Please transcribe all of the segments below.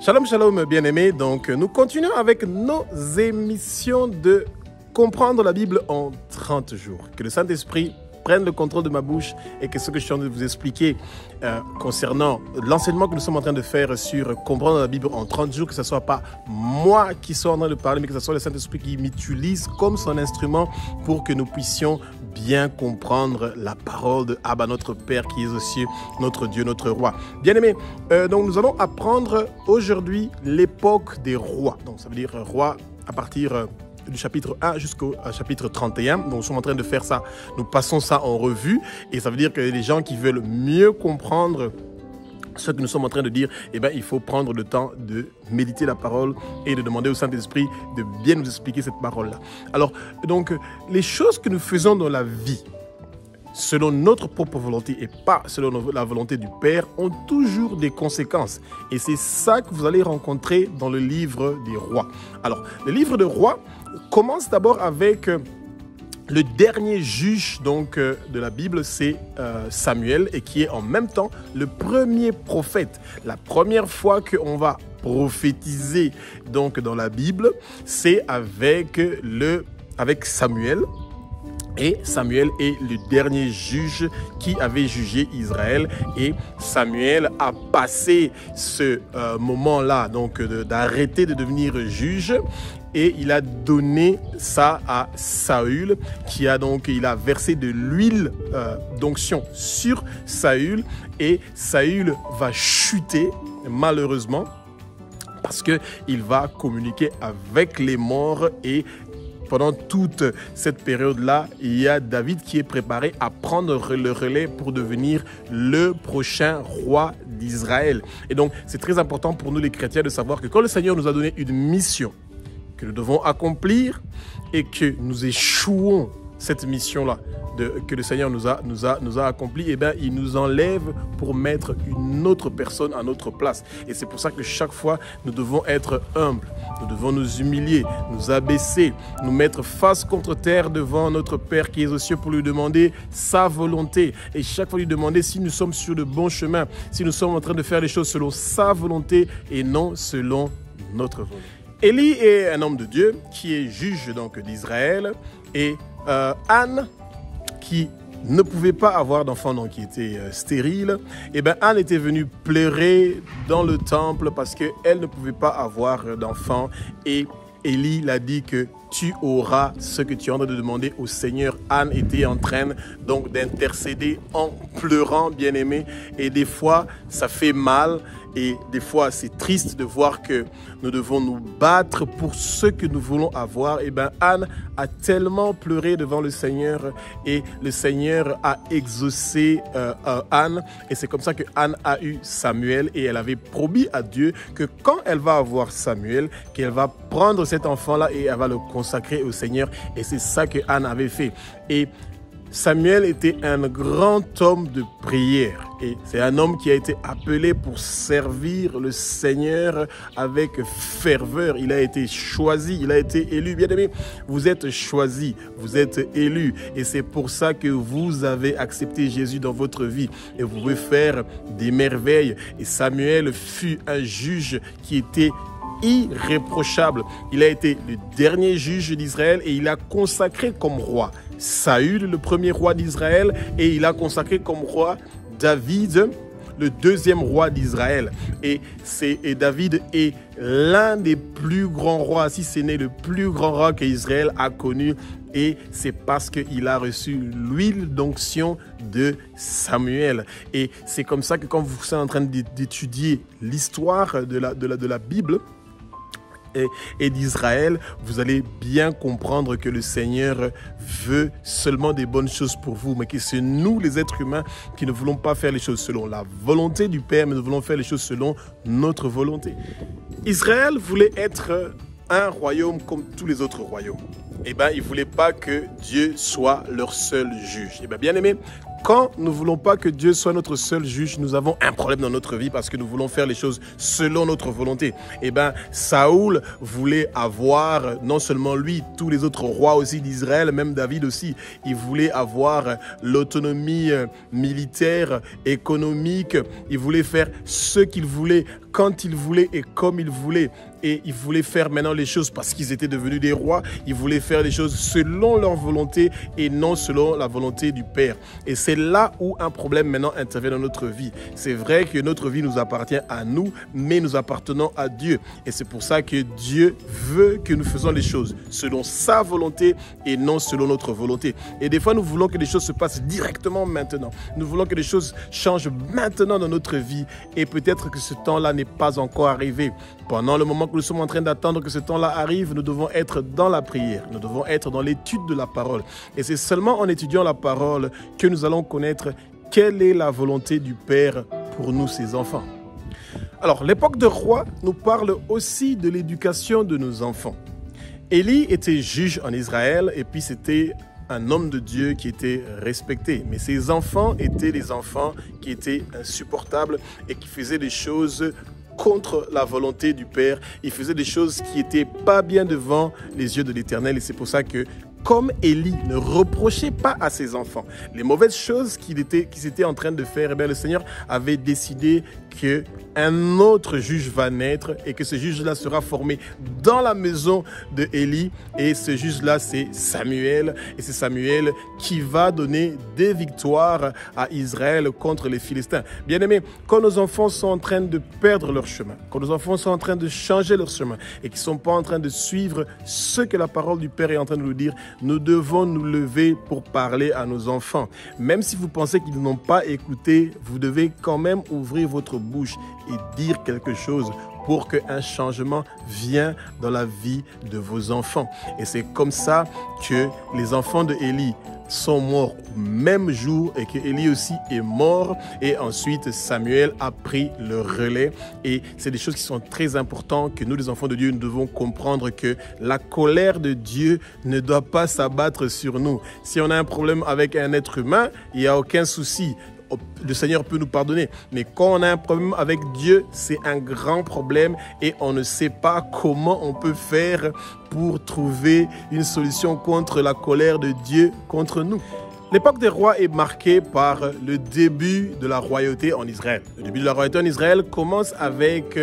Shalom, shalom, bien-aimés. Donc, nous continuons avec nos émissions de comprendre la Bible en 30 jours. Que le Saint-Esprit prenne le contrôle de ma bouche et que ce que je suis en train de vous expliquer concernant l'enseignement que nous sommes en train de faire sur comprendre la Bible en 30 jours, que ce ne soit pas moi qui sois en train de parler, mais que ce soit le Saint-Esprit qui m'utilise comme son instrument pour que nous puissions bien comprendre la parole de Abba, notre Père qui est aux cieux, notre Dieu, notre Roi. Bien-aimés, donc nous allons apprendre aujourd'hui l'époque des rois. Donc ça veut dire roi à partir du chapitre 1 jusqu'au chapitre 31. Donc, nous sommes en train de faire ça. Nous passons ça en revue. Et ça veut dire que les gens qui veulent mieux comprendre ce que nous sommes en train de dire, eh bien, il faut prendre le temps de méditer la parole et de demander au Saint-Esprit de bien nous expliquer cette parole-là. Alors, donc, les choses que nous faisons dans la vie, selon notre propre volonté et pas selon la volonté du Père, ont toujours des conséquences. Et c'est ça que vous allez rencontrer dans le livre des rois. Alors, le livre des rois commence d'abord avec le dernier juge donc, de la Bible, c'est Samuel, et qui est en même temps le premier prophète. La première fois qu'on va prophétiser donc, dans la Bible, c'est avec Samuel. Et Samuel est le dernier juge qui avait jugé Israël. Et Samuel a passé ce moment-là, donc d'arrêter de devenir juge. Et il a donné ça à Saül, il a versé de l'huile d'onction sur Saül. Et Saül va chuter, malheureusement, parce qu'il va communiquer avec les morts. Et pendant toute cette période-là, il y a David qui est préparé à prendre le relais pour devenir le prochain roi d'Israël. Et donc, c'est très important pour nous les chrétiens de savoir que quand le Seigneur nous a donné une mission que nous devons accomplir et que nous échouons cette mission-là que le Seigneur nous a accompli, eh bien, il nous enlève pour mettre une autre personne à notre place. Et c'est pour ça que chaque fois, nous devons être humbles. Nous devons nous humilier, nous abaisser, nous mettre face contre terre devant notre Père qui est aux cieux pour lui demander sa volonté. Et chaque fois lui demander si nous sommes sur le bon chemin, si nous sommes en train de faire les choses selon sa volonté et non selon notre volonté. Élie est un homme de Dieu qui est juge donc d'Israël, et Anne, qui ne pouvait pas avoir d'enfant, donc qui était stérile, et bien Anne était venue pleurer dans le temple parce qu'elle ne pouvait pas avoir d'enfant. Et Élie l'a dit que tu auras ce que tu es en train de demander au Seigneur. Anne était en train donc d'intercéder en pleurant, bien-aimé. Et des fois, ça fait mal. Et des fois, c'est triste de voir que nous devons nous battre pour ce que nous voulons avoir. Et bien, Anne a tellement pleuré devant le Seigneur et le Seigneur a exaucé Anne. Et c'est comme ça que Anne a eu Samuel, et elle avait promis à Dieu que quand elle va avoir Samuel, qu'elle va prendre cet enfant-là et elle va le consacrer au Seigneur. Et c'est ça que Anne avait fait. Et Samuel était un grand homme de prière, et c'est un homme qui a été appelé pour servir le Seigneur avec ferveur. Il a été choisi, il a été élu. Bien aimé, vous êtes choisi, vous êtes élu, et c'est pour ça que vous avez accepté Jésus dans votre vie, et vous pouvez faire des merveilles. Et Samuel fut un juge qui était irréprochable. Il a été le dernier juge d'Israël, et il a consacré comme roi Saül, le premier roi d'Israël, et il a consacré comme roi David, le deuxième roi d'Israël. Et David est l'un des plus grands rois, si ce n'est le plus grand roi qu'Israël a connu. Et c'est parce qu'il a reçu l'huile d'onction de Samuel. Et c'est comme ça que quand vous êtes en train d'étudier l'histoire de la Bible et d'Israël, vous allez bien comprendre que le Seigneur veut seulement des bonnes choses pour vous, mais que c'est nous, les êtres humains, qui ne voulons pas faire les choses selon la volonté du Père, mais nous voulons faire les choses selon notre volonté. Israël voulait être un royaume comme tous les autres royaumes. Eh bien, ils ne voulaient pas que Dieu soit leur seul juge. Eh bien, bien aimé, Quand nous ne voulons pas que Dieu soit notre seul juge, nous avons un problème dans notre vie parce que nous voulons faire les choses selon notre volonté. Eh bien, Saoul voulait avoir, non seulement lui, tous les autres rois aussi d'Israël, même David aussi, il voulait avoir l'autonomie militaire, économique, il voulait faire ce qu'il voulait, quand il voulait et comme il voulait. Et ils voulaient faire maintenant les choses parce qu'ils étaient devenus des rois. Ils voulaient faire les choses selon leur volonté et non selon la volonté du Père. Et c'est là où un problème maintenant intervient dans notre vie. C'est vrai que notre vie nous appartient à nous, mais nous appartenons à Dieu. Et c'est pour ça que Dieu veut que nous faisons les choses selon sa volonté et non selon notre volonté. Et des fois, nous voulons que les choses se passent directement maintenant. Nous voulons que les choses changent maintenant dans notre vie. Et peut-être que ce temps-là n'est pas encore arrivé. Pendant le moment que nous sommes en train d'attendre que ce temps-là arrive, nous devons être dans la prière, nous devons être dans l'étude de la parole. Et c'est seulement en étudiant la parole que nous allons connaître quelle est la volonté du Père pour nous, ses enfants. Alors, l'époque de roi nous parle aussi de l'éducation de nos enfants. Élie était juge en Israël et puis c'était un homme de Dieu qui était respecté. Mais ses enfants étaient des enfants qui étaient insupportables et qui faisaient des choses contre la volonté du Père. Il faisait des choses qui n'étaient pas bien devant les yeux de l'Éternel. Et c'est pour ça que, comme Élie ne reprochait pas à ses enfants les mauvaises choses qu'ils étaient en train de faire, eh bien, le Seigneur avait décidé qu'un autre juge va naître et que ce juge-là sera formé dans la maison de Élie. Et ce juge-là, c'est Samuel. Et c'est Samuel qui va donner des victoires à Israël contre les Philistins. Bien-aimés, quand nos enfants sont en train de perdre leur chemin, quand nos enfants sont en train de changer leur chemin et qu'ils ne sont pas en train de suivre ce que la parole du Père est en train de nous dire, nous devons nous lever pour parler à nos enfants. Même si vous pensez qu'ils n'ont pas écouté, vous devez quand même ouvrir votre bouche et dire quelque chose pour qu'un changement vienne dans la vie de vos enfants. Et c'est comme ça que les enfants de Élie sont morts au même jour et que Élie aussi est mort. Et ensuite, Samuel a pris le relais. Et c'est des choses qui sont très importantes que nous, les enfants de Dieu, nous devons comprendre que la colère de Dieu ne doit pas s'abattre sur nous. Si on a un problème avec un être humain, il n'y a aucun souci. Le Seigneur peut nous pardonner. Mais quand on a un problème avec Dieu, c'est un grand problème et on ne sait pas comment on peut faire pour trouver une solution contre la colère de Dieu contre nous. L'époque des rois est marquée par le début de la royauté en Israël. Le début de la royauté en Israël commence avec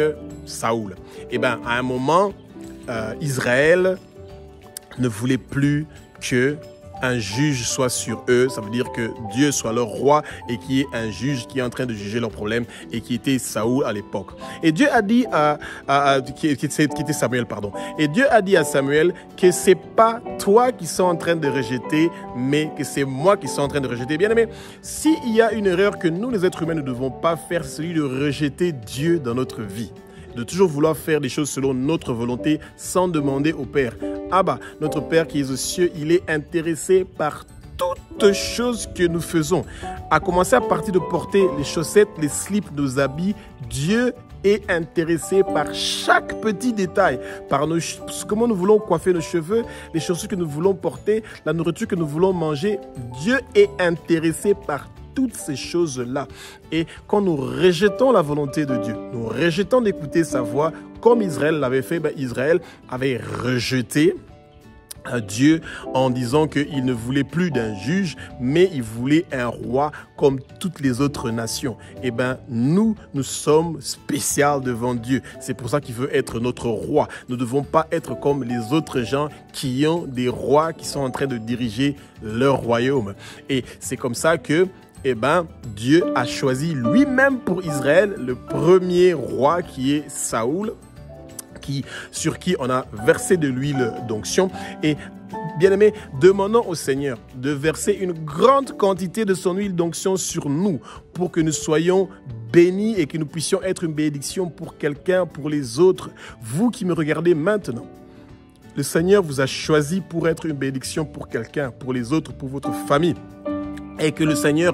Saoul. Et bien, à un moment, Israël ne voulait plus que un juge soit sur eux, ça veut dire que Dieu soit leur roi et qu'il y ait un juge qui est en train de juger leurs problèmes et qui était Saoul à l'époque. Et Dieu a dit qui était Samuel, pardon. Et Dieu a dit à Samuel que c'est pas toi qui sont en train de rejeter, mais que c'est moi qui sont en train de rejeter. Bien aimé, s'il y a une erreur que nous les êtres humains ne devons pas faire, c'est celui de rejeter Dieu dans notre vie. De toujours vouloir faire des choses selon notre volonté sans demander au Père. Abba, notre Père qui est aux cieux, il est intéressé par toutes choses que nous faisons. À commencer à partir de porter les chaussettes, les slips, nos habits, Dieu est intéressé par chaque petit détail, par comment nous voulons coiffer nos cheveux, les chaussures que nous voulons porter, la nourriture que nous voulons manger. Dieu est intéressé par toutes ces choses-là. Et quand nous rejetons la volonté de Dieu, nous rejetons d'écouter sa voix, comme Israël l'avait fait, Israël avait rejeté Dieu en disant qu'il ne voulait plus d'un juge, mais il voulait un roi comme toutes les autres nations. Eh bien, nous sommes spéciaux devant Dieu. C'est pour ça qu'il veut être notre roi. Nous ne devons pas être comme les autres gens qui ont des rois qui sont en train de diriger leur royaume. Et c'est comme ça que Dieu a choisi lui-même pour Israël le premier roi qui est Saoul, sur qui on a versé de l'huile d'onction. Et bien aimé, demandons au Seigneur de verser une grande quantité de son huile d'onction sur nous pour que nous soyons bénis et que nous puissions être une bénédiction pour quelqu'un, pour les autres. Vous qui me regardez maintenant, le Seigneur vous a choisi pour être une bénédiction pour quelqu'un, pour les autres, pour votre famille. et que le Seigneur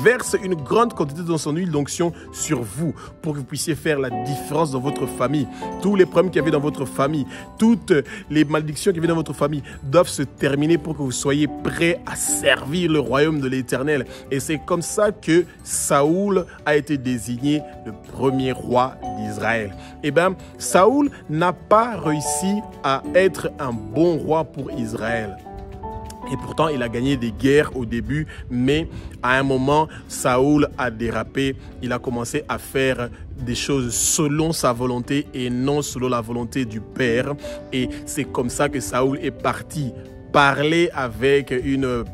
verse une grande quantité de son huile d'onction sur vous pour que vous puissiez faire la différence dans votre famille. Tous les problèmes qu'il y avait dans votre famille, toutes les malédictions qu'il y avait dans votre famille doivent se terminer pour que vous soyez prêts à servir le royaume de l'Éternel. Et c'est comme ça que Saoul a été désigné le premier roi d'Israël. Eh bien, Saoul n'a pas réussi à être un bon roi pour Israël. Et pourtant, il a gagné des guerres au début, mais à un moment, Saoul a dérapé. Il a commencé à faire des choses selon sa volonté et non selon la volonté du Père. Et c'est comme ça que Saoul est parti parler avec une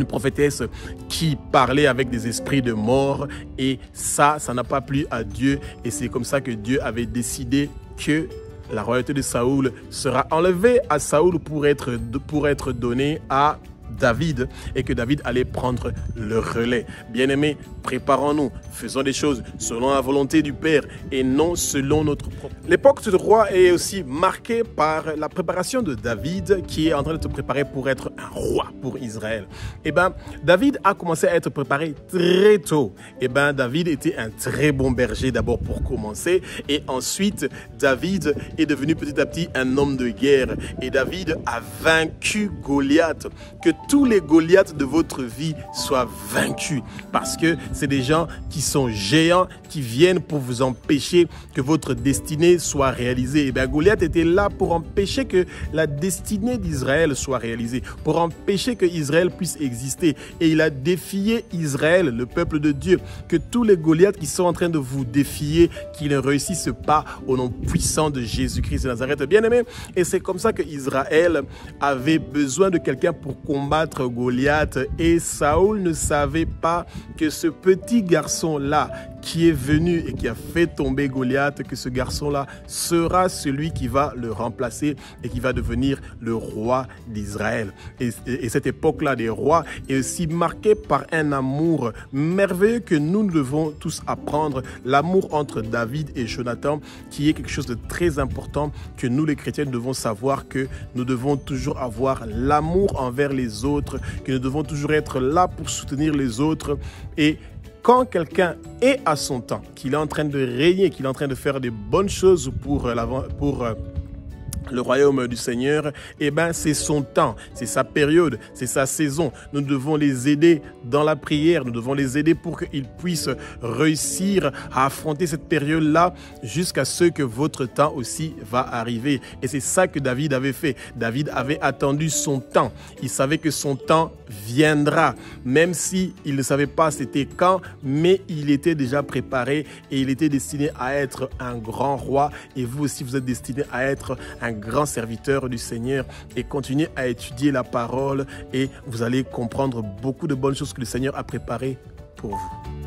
prophétesse qui parlait avec des esprits de mort. Et ça n'a pas plu à Dieu. Et c'est comme ça que Dieu avait décidé que la royauté de Saoul sera enlevée à Saoul pour être donnée à David et que David allait prendre le relais. Bien-aimés, préparons-nous, faisons des choses selon la volonté du Père et non selon notre propre. L'époque du roi est aussi marquée par la préparation de David qui est en train de se préparer pour être un roi pour Israël. Eh bien, David a commencé à être préparé très tôt. Eh bien, David était un très bon berger d'abord pour commencer et ensuite David est devenu petit à petit un homme de guerre et David a vaincu Goliath. Que tous les Goliaths de votre vie soient vaincus parce que c'est des gens qui sont géants, qui viennent pour vous empêcher que votre destinée soit réalisée. Et bien, Goliath était là pour empêcher que la destinée d'Israël soit réalisée, pour empêcher que Israël puisse exister. Et il a défié Israël, le peuple de Dieu. Que tous les Goliaths qui sont en train de vous défier, qu'ils ne réussissent pas au nom puissant de Jésus-Christ de Nazareth. Bien-aimés, et c'est comme ça que Israël avait besoin de quelqu'un pour combattre Goliath. Et Saoul ne savait pas que ce petit garçon-là qui est venu et qui a fait tomber Goliath, que ce garçon-là sera celui qui va le remplacer et qui va devenir le roi d'Israël. Et cette époque-là des rois est aussi marquée par un amour merveilleux que nous devons tous apprendre, l'amour entre David et Jonathan, qui est quelque chose de très important que nous les chrétiens devons savoir, que nous devons toujours avoir l'amour envers les autres, que nous devons toujours être là pour soutenir les autres. Et quand quelqu'un est à son temps, qu'il est en train de régner, qu'il est en train de faire des bonnes choses pour le royaume du Seigneur, eh bien, c'est son temps, c'est sa période, c'est sa saison. Nous devons les aider dans la prière, nous devons les aider pour qu'ils puissent réussir à affronter cette période-là jusqu'à ce que votre temps aussi va arriver. Et c'est ça que David avait fait. David avait attendu son temps. Il savait que son temps viendra, même si il ne savait pas c'était quand, mais il était déjà préparé et il était destiné à être un grand roi. Et vous aussi, vous êtes destiné à être un grand serviteur du Seigneur et continuez à étudier la parole et vous allez comprendre beaucoup de bonnes choses que le Seigneur a préparées pour vous.